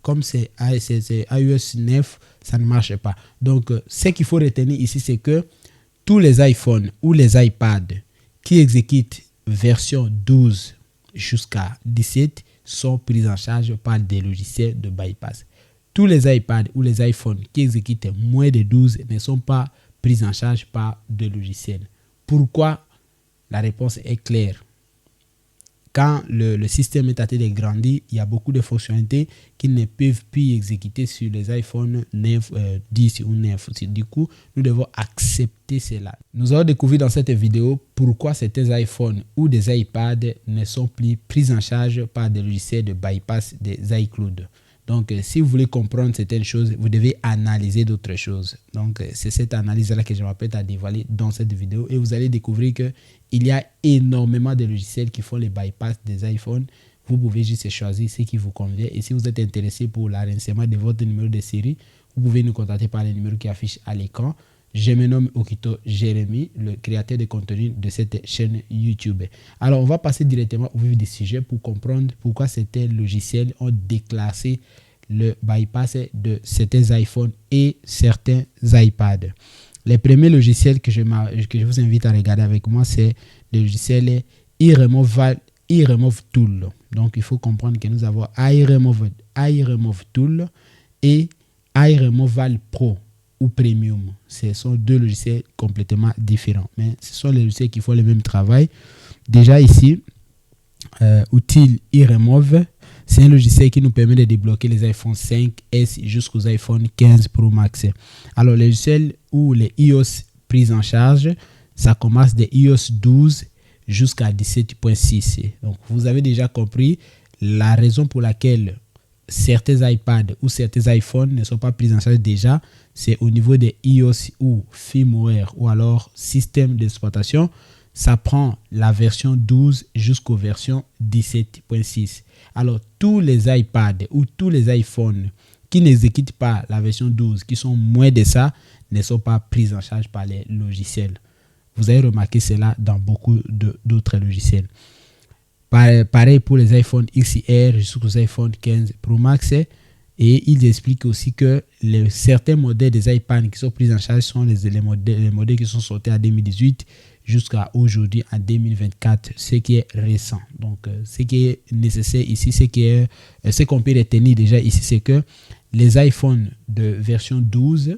comme c'est iOS 9, ça ne marche pas. Donc, ce qu'il faut retenir ici, c'est que tous les iPhones ou les iPads qui exécutent version 12 jusqu'à 17 sont pris en charge par des logiciels de bypass. Tous les iPads ou les iPhones qui exécutent moins de 12 ne sont pas pris en charge par des logiciels. Pourquoi? La réponse est claire. Quand le système est en train de grandir, il y a beaucoup de fonctionnalités qui ne peuvent plus exécuter sur les iPhone 9, 10 ou 9. Du coup, nous devons accepter cela. Nous allons découvrir dans cette vidéo pourquoi certains iPhones ou des iPads ne sont plus pris en charge par des logiciels de bypass des iCloud. Donc, si vous voulez comprendre certaines choses, vous devez analyser d'autres choses. Donc, c'est cette analyse-là que je m'apprête à dévoiler dans cette vidéo. Et vous allez découvrir qu'il y a énormément de logiciels qui font les bypass des iPhones. Vous pouvez juste choisir ce qui vous convient. Et si vous êtes intéressé pour l'enregistrement de votre numéro de série, vous pouvez nous contacter par le numéro qui affiche à l'écran. Je me nomme Okito Jérémy, le créateur de contenu de cette chaîne YouTube. Alors, on va passer directement au vif du sujet pour comprendre pourquoi certains logiciels ont déclassé le bypass de certains iPhones et certains iPads. Les premiers logiciels que je vous invite à regarder avec moi, c'est le logiciel iRemove Tool. Donc, il faut comprendre que nous avons iRemove Tool et iRemoval Pro ou Premium. Ce sont deux logiciels complètement différents, mais ce sont les logiciels qui font le même travail. Déjà ici, outil iRemove, c'est un logiciel qui nous permet de débloquer les iPhone 5S jusqu'aux iPhone 15 Pro Max. Alors, les logiciels ou les iOS pris en charge, ça commence de iOS 12 jusqu'à 17.6. Donc, vous avez déjà compris la raison pour laquelle certains iPads ou certains iPhones ne sont pas pris en charge déjà, c'est au niveau des iOS ou firmware ou alors système d'exploitation. Ça prend la version 12 jusqu'aux versions 17.6. Alors, tous les iPads ou tous les iPhones qui n'exécutent pas la version 12, qui sont moins de ça, ne sont pas pris en charge par les logiciels. Vous avez remarqué cela dans beaucoup d'autres logiciels. Pareil pour les iPhone XR jusqu'aux iPhone 15 Pro Max. Et ils expliquent aussi que certains modèles des iPads qui sont pris en charge sont les modèles qui sont sortis en 2018 jusqu'à aujourd'hui en 2024, ce qui est récent. Donc, ce qui est nécessaire ici, ce qu'on peut retenir déjà ici, c'est que les iPhones de version 12,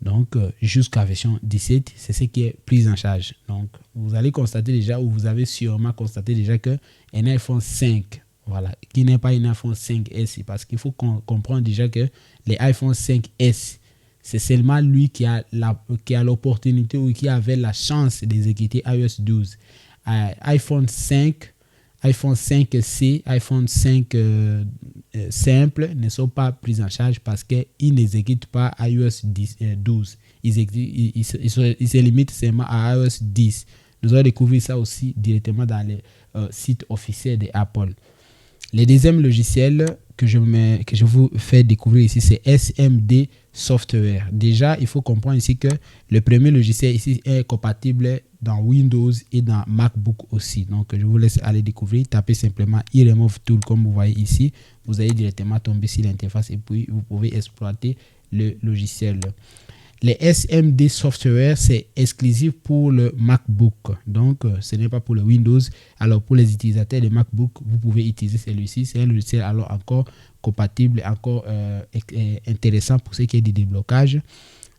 donc jusqu'à version 17, c'est ce qui est pris en charge. Donc, vous allez constater déjà, ou vous avez sûrement constaté déjà qu'un iPhone 5, voilà, qui n'est pas un iPhone 5S, parce qu'il faut comprendre déjà que les iPhone 5S, c'est seulement lui qui a l'opportunité ou qui avait la chance d'exécuter iOS 12. iPhone 5, iPhone 5C, iPhone 5 simple ne sont pas pris en charge parce qu'ils n'exécutent pas iOS 12. Ils se limitent seulement à iOS 10. Nous allons découvrir ça aussi directement dans les sites officiels d'Apple. Le deuxième logiciel que je vous fais découvrir ici, c'est SMD Software. Déjà, il faut comprendre ici que le premier logiciel ici est compatible dans Windows et dans MacBook aussi. Donc, je vous laisse aller découvrir. Tapez simplement iRemove Tool comme vous voyez ici. Vous allez directement tomber sur l'interface et puis vous pouvez exploiter le logiciel. Les SMD Software, c'est exclusif pour le MacBook. Donc, ce n'est pas pour le Windows. Alors, pour les utilisateurs de MacBook, vous pouvez utiliser celui-ci. C'est un logiciel alors encore compatible, encore intéressant pour ce qui est du déblocage.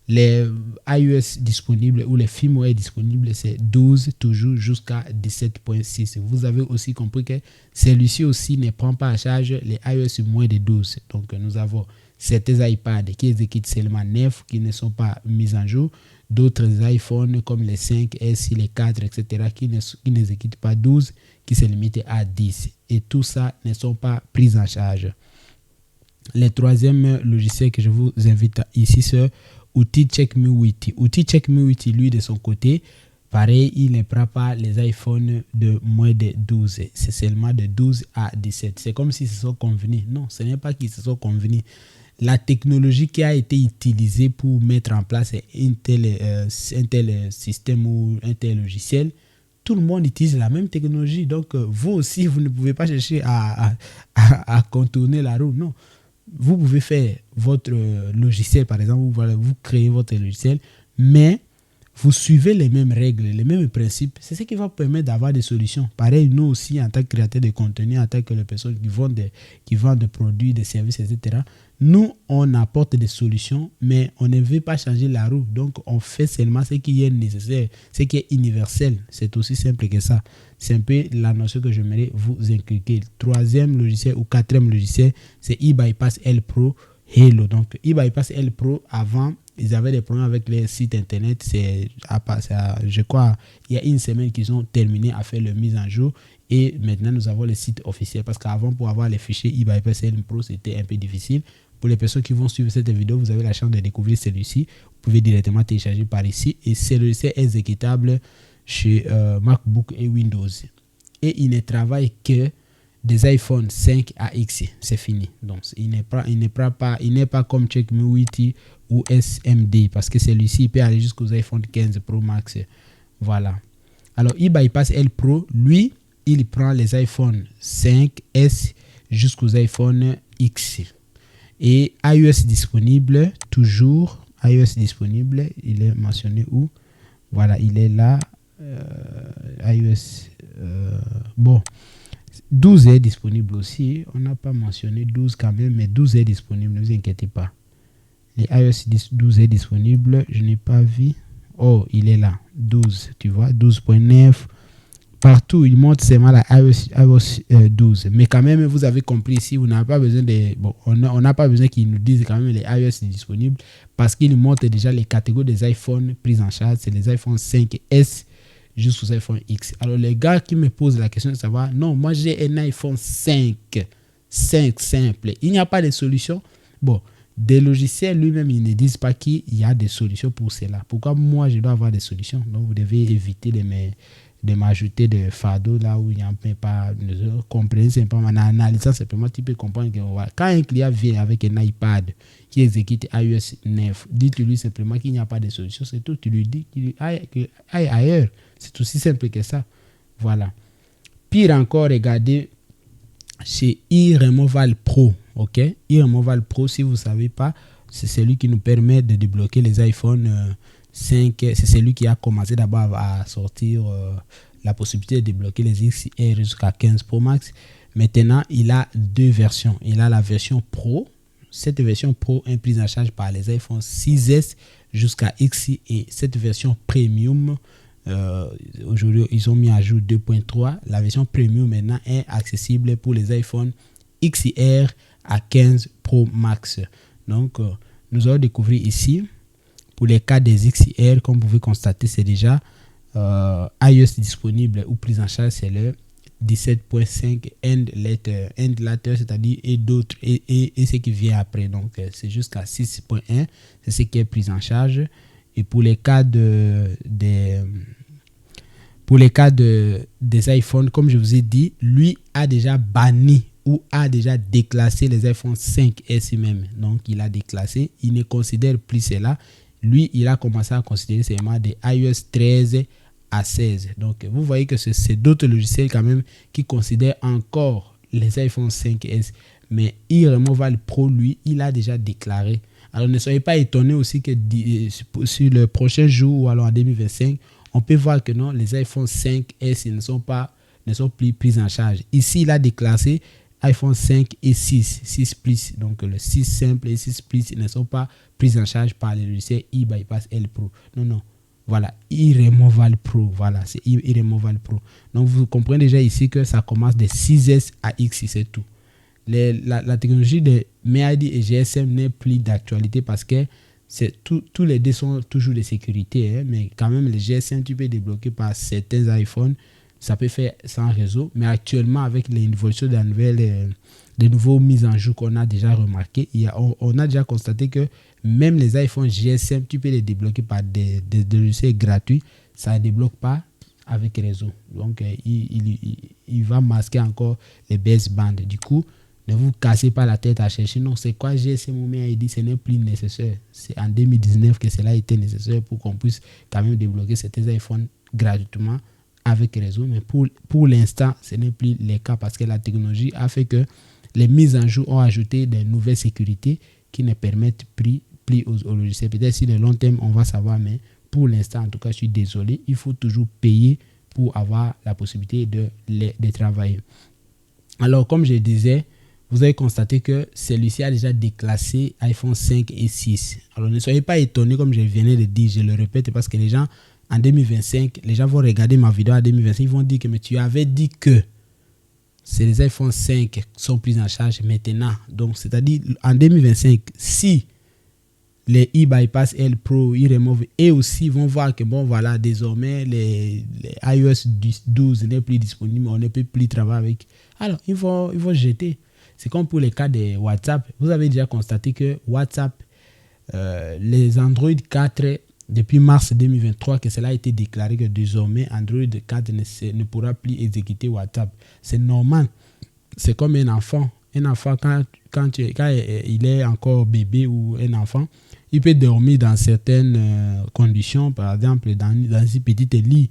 Les iOS disponibles ou les firmware disponibles, c'est 12 toujours jusqu'à 17.6. Vous avez aussi compris que celui-ci aussi ne prend pas en charge les iOS moins de 12. Donc, nous avons certains iPads qui exécutent seulement 9, qui ne sont pas mis en jour. D'autres iPhones comme les 5S, les 4, etc. qui n'exécutent pas 12, qui se limitent à 10. Et tout ça ne sont pas pris en charge. Le troisième logiciel que je vous invite ici, c'est Outil CheckMeWitty. Outil CheckMeWitty, lui, de son côté, pareil, il ne prend pas les iPhones de moins de 12. C'est seulement de 12 à 17. C'est comme s'ils se sont convenus. Non, ce n'est pas qu'ils se sont convenus. La technologie qui a été utilisée pour mettre en place un tel système ou un tel logiciel, tout le monde utilise la même technologie. Donc, vous aussi, vous ne pouvez pas chercher à contourner la roue. Non. vous pouvez faire votre logiciel, par exemple, vous créez votre logiciel, mais vous suivez les mêmes règles, les mêmes principes. C'est ce qui va permettre d'avoir des solutions. Pareil, nous aussi, en tant que créateurs de contenu, en tant que les personnes qui vendent des produits, des services, etc., nous, on apporte des solutions, mais on ne veut pas changer la roue. Donc, on fait seulement ce qui est nécessaire, ce qui est universel. C'est aussi simple que ça. C'est un peu la notion que j'aimerais vous inculquer. Le troisième logiciel ou quatrième logiciel, c'est eBypass L Pro Hello. Donc, eBypass L Pro, avant, ils avaient des problèmes avec les sites internet. Je crois, il y a une semaine qu'ils ont terminé à faire leur mise en jour. Et maintenant, nous avons le site officiel. Parce qu'avant, pour avoir les fichiers eBypass L Pro, c'était un peu difficile. Pour les personnes qui vont suivre cette vidéo, vous avez la chance de découvrir celui-ci. Vous pouvez directement télécharger par ici. Et celui-ci est exécutable chez MacBook et Windows. Et il ne travaille que des iPhone 5 à X. C'est fini. Donc, il n'est pas comme Checkme 8 ou SMD. Parce que celui-ci, il peut aller jusqu'aux iPhone 15 Pro Max. Voilà. Alors, eBypass L Pro, lui, il prend les iPhone 5S jusqu'aux iPhone X. Et iOS disponible, toujours. iOS disponible, il est mentionné où? Voilà, il est là. iOS. Bon, 12 est disponible aussi. On n'a pas mentionné 12 quand même, mais 12 est disponible, ne vous inquiétez pas. Les iOS 12 est disponible, je n'ai pas vu. Oh, il est là. 12, tu vois, 12.9. Partout, il montre seulement la iOS 12. Mais quand même, vous avez compris ici, on n'a pas besoin de... Bon, on n'a pas besoin qu'ils nous disent quand même les iOS disponibles parce qu'il montre déjà les catégories des iPhones prises en charge. C'est les iPhone 5S jusqu'aux iPhone X. Alors, les gars qui me posent la question de savoir, non, moi j'ai un iPhone 5 simple. Il n'y a pas de solution. Bon, des logiciels lui-même, ils ne disent pas qu'il y a des solutions pour cela. Pourquoi moi, je dois avoir des solutions? Donc, vous devez éviter de m'ajouter des fardeaux là où il n'y a pas de comprenez simplement en analysant simplement tu peux comprendre que quand un client vient avec un iPad qui exécute iOS 9, dites-lui simplement qu'il n'y a pas de solution, c'est tout. Tu lui dis qu'il aille ailleurs. C'est aussi simple que ça. Voilà. Pire encore, regardez chez iRemoval Pro. Ok, iRemoval Pro, si vous ne savez pas, c'est celui qui nous permet de débloquer les iPhone 5, c'est celui qui a commencé d'abord à sortir la possibilité de débloquer les XR jusqu'à 15 Pro Max. Maintenant, il a deux versions. Il a la version Pro. Cette version Pro est prise en charge par les iPhone 6S jusqu'à X et cette version Premium, aujourd'hui, ils ont mis à jour 2.3. La version Premium maintenant est accessible pour les iPhone XR à 15 Pro Max. Donc, nous allons découvrir ici. Pour les cas des XR, comme vous pouvez constater, c'est déjà iOS disponible ou prise en charge, c'est le 17.5 end later, c'est-à-dire et d'autres et ce qui vient après. Donc, c'est jusqu'à 6.1, c'est ce qui est pris en charge. Et pour les cas des iPhones, comme je vous ai dit, lui a déjà banni ou a déjà déclassé les iPhone 5S même. Donc, il a déclassé, il ne considère plus cela. Lui, il a commencé à considérer seulement des iOS 13 à 16. Donc, vous voyez que c'est d'autres logiciels quand même qui considèrent encore les iPhone 5S. Mais iRemoval Pro, lui, il a déjà déclaré. Alors, ne soyez pas étonnés aussi que sur le prochain jour ou alors en 2025, on peut voir que non, les iPhone 5S ne sont plus pris en charge. Ici, il a déclassé iPhone 5 et 6 Plus, donc le 6 simple et 6 Plus ne sont pas pris en charge par les logiciels eBypass L Pro. Non. Voilà, iRemoval Pro. Voilà, c'est iRemoval Pro. Donc, vous comprenez déjà ici que ça commence de 6S à X, c'est tout. La technologie de MeID et GSM n'est plus d'actualité parce que tous les deux sont toujours de sécurité. Hein, mais quand même, les GSM, tu peux débloquer par certains iPhones. Ça peut faire sans réseau, mais actuellement, avec l'évolution des nouveaux mises en jour qu'on a déjà remarqué, on a déjà constaté que même les iPhones GSM, tu peux les débloquer par des logiciels gratuits. Ça ne débloque pas avec réseau. Donc, il va masquer encore les basebands. Du coup, ne vous cassez pas la tête à chercher. Non, c'est quoi GSM ou MeID? Ce n'est plus nécessaire. C'est en 2019 que cela a été nécessaire pour qu'on puisse quand même débloquer certains iPhones gratuitement avec réseau, mais pour l'instant, ce n'est plus le cas parce que la technologie a fait que les mises en jour ont ajouté des nouvelles sécurités qui ne permettent plus aux logiciels. Peut-être si le long terme, on va savoir, mais pour l'instant, en tout cas, je suis désolé, il faut toujours payer pour avoir la possibilité de travailler. Alors, comme je disais, vous avez constaté que celui-ci a déjà déclassé iPhone 5 et 6. Alors, ne soyez pas étonnés, comme je venais de dire, je le répète, parce que les gens, en 2025, les gens vont regarder ma vidéo en 2025, ils vont dire que mais tu avais dit que c'est les iPhone 5 qui sont pris en charge maintenant. Donc, c'est-à-dire, en 2025, si les e-bypass L Pro, e-remove, et aussi vont voir que bon voilà, désormais les iOS 12 n'est plus disponible, on ne peut plus travailler avec. Alors, ils vont jeter. C'est comme pour les cas de WhatsApp. Vous avez déjà constaté que WhatsApp, les Android 4, depuis mars 2023, que cela a été déclaré que désormais Android 4 ne pourra plus exécuter WhatsApp. C'est normal. C'est comme un enfant. Un enfant, quand il est encore bébé ou un enfant, il peut dormir dans certaines conditions, par exemple dans un petit lit.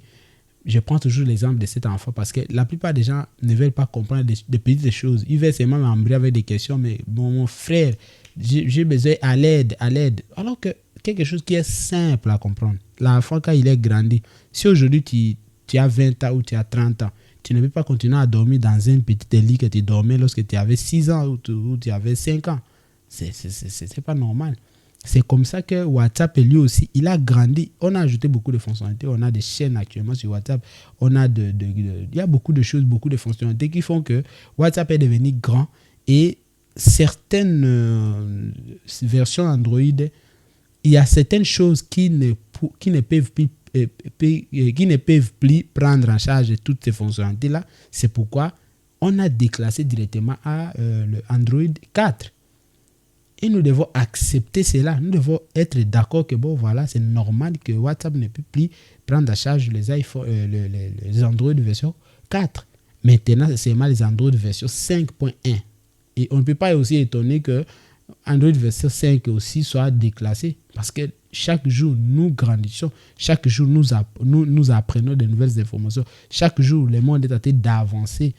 Je prends toujours l'exemple de cet enfant parce que la plupart des gens ne veulent pas comprendre des petites choses. Ils veulent seulement m'embrouiller avec des questions, mais mon frère, j'ai besoin à l'aide. Alors que quelque chose qui est simple à comprendre. L'enfant, quand il est grandi, si aujourd'hui tu as 20 ans ou tu as 30 ans, tu ne peux pas continuer à dormir dans un petit lit que tu dormais lorsque tu avais 6 ans ou tu avais 5 ans. C'est pas normal. C'est comme ça que WhatsApp, lui aussi, il a grandi. On a ajouté beaucoup de fonctionnalités. On a des chaînes actuellement sur WhatsApp. On a il y a beaucoup de choses, beaucoup de fonctionnalités qui font que WhatsApp est devenu grand. Et certaines versions Android, il y a certaines choses qui ne peuvent plus prendre en charge toutes ces fonctionnalités-là. C'est pourquoi on a déclassé directement à le Android 4. Et nous devons accepter cela. Nous devons être d'accord que bon, voilà, c'est normal que WhatsApp ne peut plus prendre en charge les iPhone, les Android version 4. Maintenant, c'est seulement les Android version 5.1. Et on ne peut pas aussi étonner que Android version 5 aussi soit déclassé. Parce que chaque jour, nous grandissons. Chaque jour, nous apprenons de nouvelles informations. Chaque jour, le monde est en train d'avancer.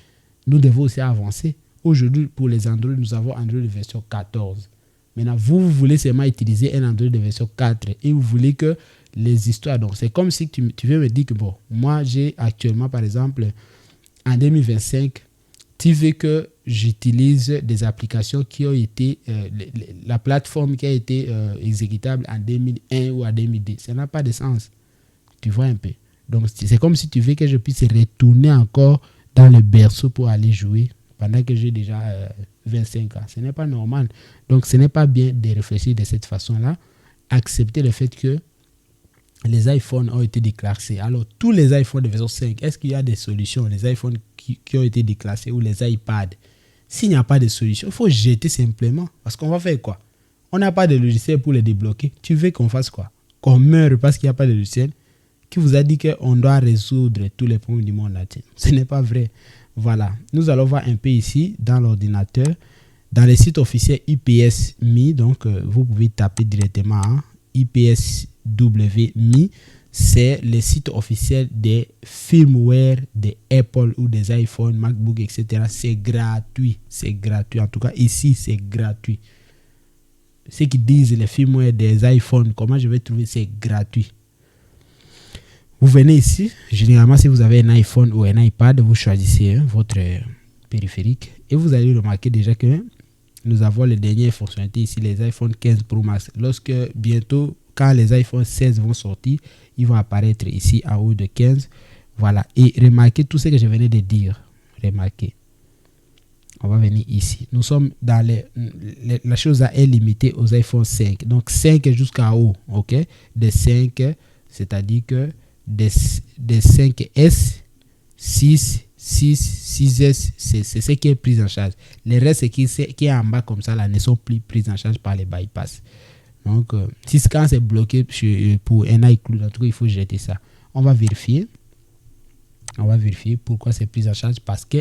Nous devons aussi avancer. Aujourd'hui, pour les Android, nous avons Android version 14. Maintenant, vous voulez seulement utiliser un Android de version 4 et vous voulez que les histoires... Donc, c'est comme si tu veux me dire que, bon, moi, j'ai actuellement, par exemple, en 2025, tu veux que j'utilise des applications qui ont été... la plateforme qui a été exécutable en 2001 ou en 2002. Ça n'a pas de sens. Tu vois un peu. Donc, c'est comme si tu veux que je puisse retourner encore dans le berceau pour aller jouer pendant que j'ai déjà 25 ans. Ce n'est pas normal. Donc, ce n'est pas bien de réfléchir de cette façon-là. Accepter le fait que les iPhones ont été déclassés. Alors, tous les iPhones de version 5, est-ce qu'il y a des solutions? Les iPhones qui ont été déclassés ou les iPads? S'il n'y a pas de solution, il faut jeter simplement. Parce qu'on va faire quoi? On n'a pas de logiciel pour les débloquer. Tu veux qu'on fasse quoi? Qu'on meure parce qu'il n'y a pas de logiciel? Qui vous a dit qu'on doit résoudre tous les problèmes du monde entier? Ce n'est pas vrai. Voilà, nous allons voir un peu ici dans l'ordinateur, dans les sites officiels IPS.me, donc vous pouvez taper directement IPSW.me, c'est le site officiel des firmware des Apple ou des iPhone, MacBook, etc. C'est gratuit, en tout cas ici c'est gratuit. Ceux qui disent les firmware des iPhones, comment je vais trouver, c'est gratuit. Vous venez ici, généralement si vous avez un iPhone ou un iPad, vous choisissez votre périphérique et vous allez remarquer déjà que nous avons les dernières fonctionnalités ici, les iPhone 15 Pro Max. Lorsque bientôt, quand les iPhone 16 vont sortir, ils vont apparaître ici en haut de 15. Voilà, et remarquez tout ce que je venais de dire. Remarquez. On va venir ici. Nous sommes dans la chose est limitée aux iPhone 5. Donc 5 jusqu'à haut, ok? De 5, c'est-à-dire que des 5S, 6, 6S, c'est ce qui est pris en charge. Les restes qui est en bas comme ça là ne sont plus pris en charge par les bypass. Donc, si quand c'est bloqué pour un iCloud, en tout cas, il faut jeter ça. On va vérifier. Pourquoi c'est pris en charge. Parce que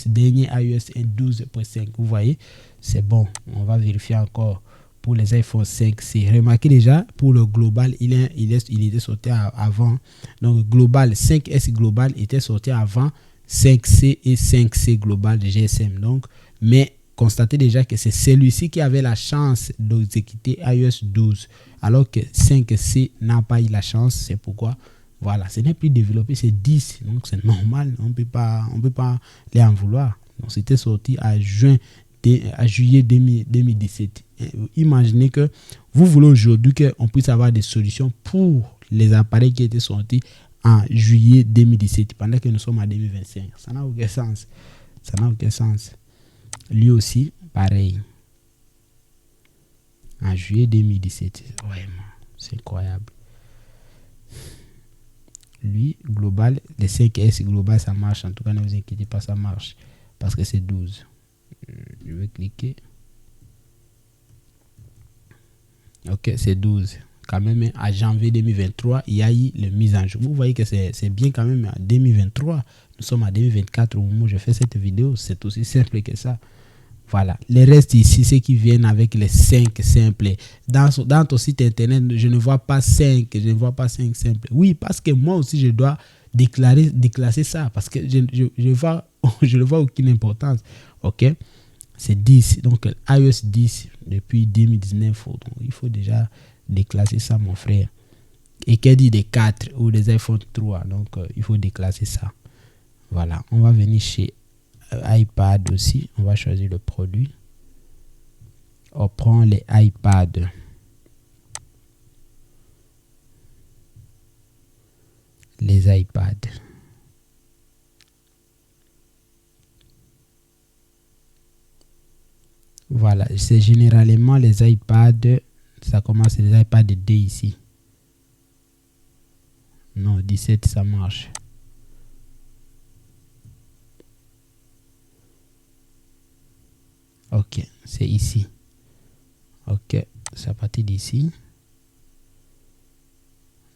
dernier iOS est 12.5. Vous voyez, c'est bon. On va vérifier encore pour les iPhone 5C. Remarquez déjà, pour le global, il était sorti avant. Donc, global, 5S global était sorti avant 5C et 5C global de GSM. Donc, mais constatez déjà que c'est celui-ci qui avait la chance d'exécuter iOS 12, alors que 5C n'a pas eu la chance. C'est pourquoi, voilà, ce n'est plus développé, c'est 10. Donc, c'est normal, on peut pas les en vouloir. Donc, c'était sorti à juillet 2017. Imaginez que vous voulez aujourd'hui qu'on puisse avoir des solutions pour les appareils qui étaient sortis en juillet 2017, pendant que nous sommes en 2025. Ça n'a aucun sens. Ça n'a aucun sens. Lui aussi, pareil. En juillet 2017. Vraiment, c'est incroyable. Lui, global, les 5S global, ça marche. En tout cas, ne vous inquiétez pas, ça marche. Parce que c'est 12. Je vais cliquer. Ok, c'est 12. Quand même, à janvier 2023, il y a eu la mise en jour. Vous voyez que c'est bien quand même en 2023. Nous sommes en 2024 au moment où je fais cette vidéo. C'est aussi simple que ça. Voilà. Les restes ici, ceux qui viennent avec les 5 simples. Dans ton site internet, je ne vois pas 5. Je ne vois pas 5 simples. Oui, parce que moi aussi, je dois déclasser ça. Parce que je ne vois aucune importance. Ok. C'est 10. Donc, iOS 10 depuis 2019. Donc, il faut déjà déclasser ça, mon frère. Et qu'est dit des 4 ou des iPhone 3. Donc, il faut déclasser ça. Voilà. On va venir chez iPad aussi. On va choisir le produit. On prend les iPads. Les iPads. Voilà, c'est généralement les iPads. Ça commence les iPads D ici. Non, 17 ça marche. Ok, c'est ici. Ok, c'est à partir d'ici.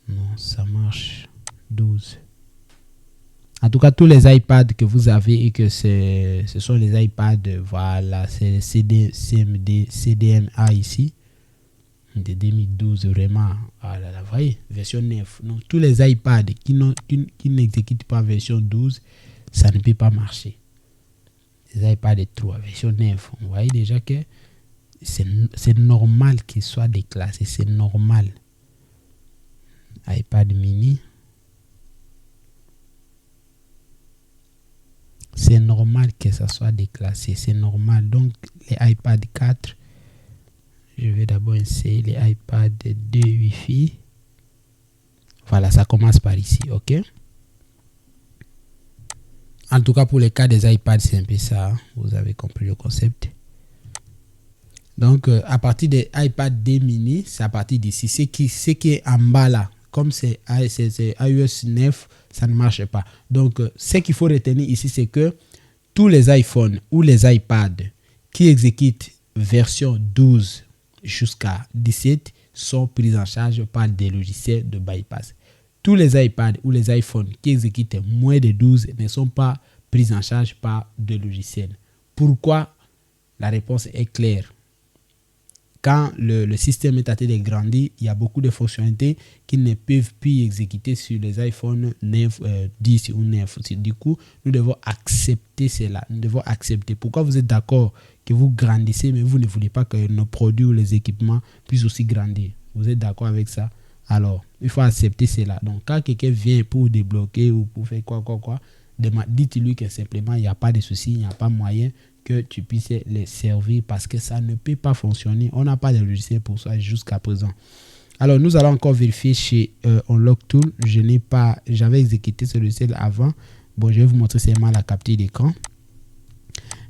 Non, ça marche. 12. En tout cas, tous les iPads que vous avez et que ce sont les iPads, voilà, c'est le CDMA ici. De 2012, vraiment. Voilà, vous voyez, version 9. Non, tous les iPads qui n'exécutent pas version 12, ça ne peut pas marcher. Les iPads 3, version 9. Vous voyez déjà que c'est normal qu'il soit déclassé. C'est normal. iPad mini. C'est normal que ça soit déclassé. C'est normal. Donc, les iPad 4, je vais d'abord essayer les iPad 2 Wi-Fi. Voilà, ça commence par ici, ok? En tout cas, pour les cas des iPads, c'est un peu ça. Hein? Vous avez compris le concept. Donc, à partir des iPad 2 mini, c'est à partir d'ici. Ce qui est en bas là, comme c'est iOS 9, ça ne marche pas. Donc, ce qu'il faut retenir ici, c'est que tous les iPhones ou les iPads qui exécutent version 12 jusqu'à 17 sont pris en charge par des logiciels de bypass. Tous les iPads ou les iPhones qui exécutent moins de 12 ne sont pas pris en charge par des logiciels. Pourquoi? La réponse est claire. Quand le système est à de grandir, il y a beaucoup de fonctionnalités qui ne peuvent plus exécuter sur les iPhone 9, 10 ou 9. Du coup, nous devons accepter cela. Nous devons accepter. Pourquoi vous êtes d'accord que vous grandissez, mais vous ne voulez pas que nos produits ou les équipements puissent aussi grandir? Vous êtes d'accord avec ça? Alors, il faut accepter cela. Donc, quand quelqu'un vient pour débloquer ou pour faire quoi, dites-lui que simplement, il n'y a pas de souci, il n'y a pas moyen que tu puisses les servir parce que ça ne peut pas fonctionner. On n'a pas de logiciel pour ça jusqu'à présent. Alors, nous allons encore vérifier chez Unlock Tool. J'avais exécuté ce logiciel avant. Bon, je vais vous montrer seulement la capture d'écran.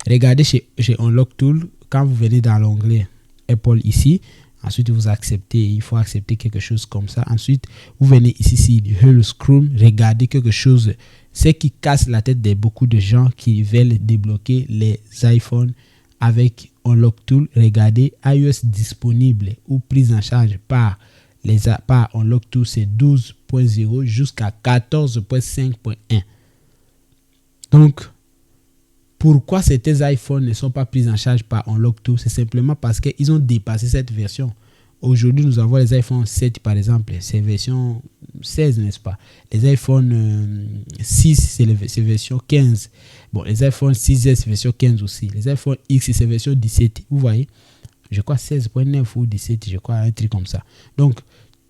Regardez chez Unlock Tool, quand vous venez dans l'onglet Apple ici, ensuite vous acceptez, il faut accepter quelque chose comme ça. Ensuite, vous venez ici, Hello Scrum, regardez quelque chose. Ce qui casse la tête de beaucoup de gens qui veulent débloquer les iPhones avec Unlock Tool. Regardez, iOS disponible ou prise en charge par Unlock Tool, c'est 12.0 jusqu'à 14.5.1. Donc, pourquoi ces iPhones ne sont pas pris en charge par Unlock Tool? C'est simplement parce qu'ils ont dépassé cette version. Aujourd'hui, nous avons les iPhone 7 par exemple, c'est version 16, n'est-ce pas? Les iPhone 6, c'est version 15. Bon, les iPhone 6S version 15 aussi. Les iPhone X, c'est version 17. Vous voyez, je crois 16.9 ou 17, je crois, un truc comme ça. Donc,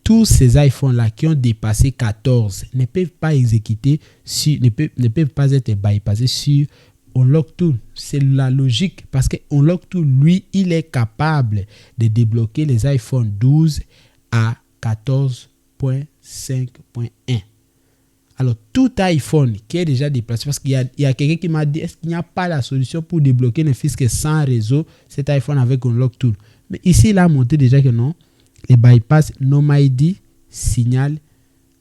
tous ces iPhones-là qui ont dépassé 14 ne peuvent pas exécuter, ne peuvent pas être bypassés sur Unlock Tool. C'est la logique parce que Unlock Tool, lui, il est capable de débloquer les iPhone 12 à 14.5.1. Alors, tout iPhone qui est déjà déplacé, parce qu'il y a quelqu'un qui m'a dit, est-ce qu'il n'y a pas la solution pour débloquer ne fût-ce que sans réseau cet iPhone avec Unlock Tool? Mais ici, il a montré déjà que non. Les bypass NOMID, signal,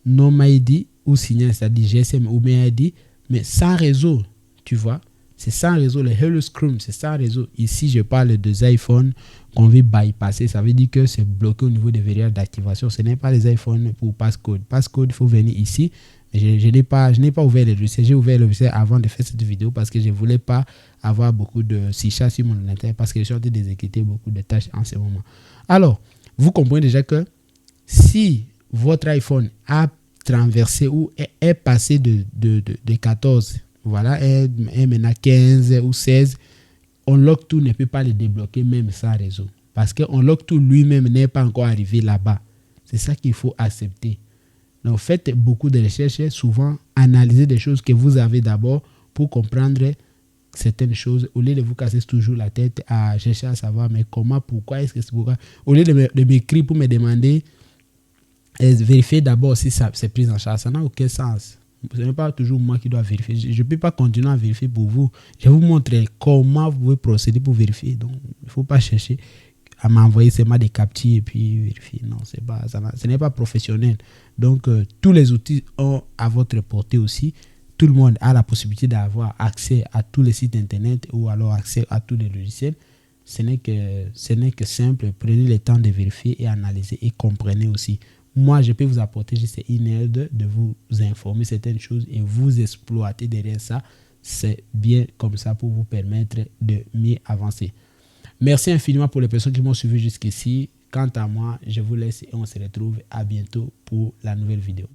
NOMID ou signal, c'est-à-dire GSM ou MID, mais sans réseau, tu vois. C'est sans réseau. Le Hello Scrum, c'est sans réseau. Ici, je parle des iPhones qu'on veut bypasser. Ça veut dire que c'est bloqué au niveau des verrouillages d'activation. Ce n'est pas les iPhones pour passcode. Passcode, il faut venir ici. Je n'ai pas ouvert le logiciel. J'ai ouvert le logiciel avant de faire cette vidéo parce que je ne voulais pas avoir beaucoup de C# sur mon ordinateur parce que je suis en train d'exécuter beaucoup de tâches en ce moment. Alors, vous comprenez déjà que si votre iPhone a traversé ou est passé de 14, voilà, est maintenant 15 ou 16, Unlock Tool ne peut pas le débloquer même sans réseau. Parce que Unlock Tool lui-même n'est pas encore arrivé là-bas. C'est ça qu'il faut accepter. Donc, faites beaucoup de recherches, souvent analysez des choses que vous avez d'abord pour comprendre certaines choses, au lieu de vous casser toujours la tête à chercher à savoir mais comment, pourquoi, est-ce que c'est pourquoi. Au lieu de m'écrire pour me demander, vérifier d'abord si ça c'est pris en charge. Ça n'a aucun sens. Ce n'est pas toujours moi qui dois vérifier. Je ne peux pas continuer à vérifier pour vous. Je vais vous montrer comment vous pouvez procéder pour vérifier. Donc, il ne faut pas chercher à m'envoyer seulement des captures et puis vérifier. Non, ce n'est pas professionnel. Donc, tous les outils ont à votre portée aussi. Tout le monde a la possibilité d'avoir accès à tous les sites internet ou alors accès à tous les logiciels. Ce n'est que simple. Prenez le temps de vérifier et analyser et comprenez aussi. Moi, je peux vous apporter juste une aide de vous informer certaines choses et vous exploiter derrière ça. C'est bien comme ça pour vous permettre de mieux avancer. Merci infiniment pour les personnes qui m'ont suivi jusqu'ici. Quant à moi, je vous laisse et on se retrouve à bientôt pour la nouvelle vidéo.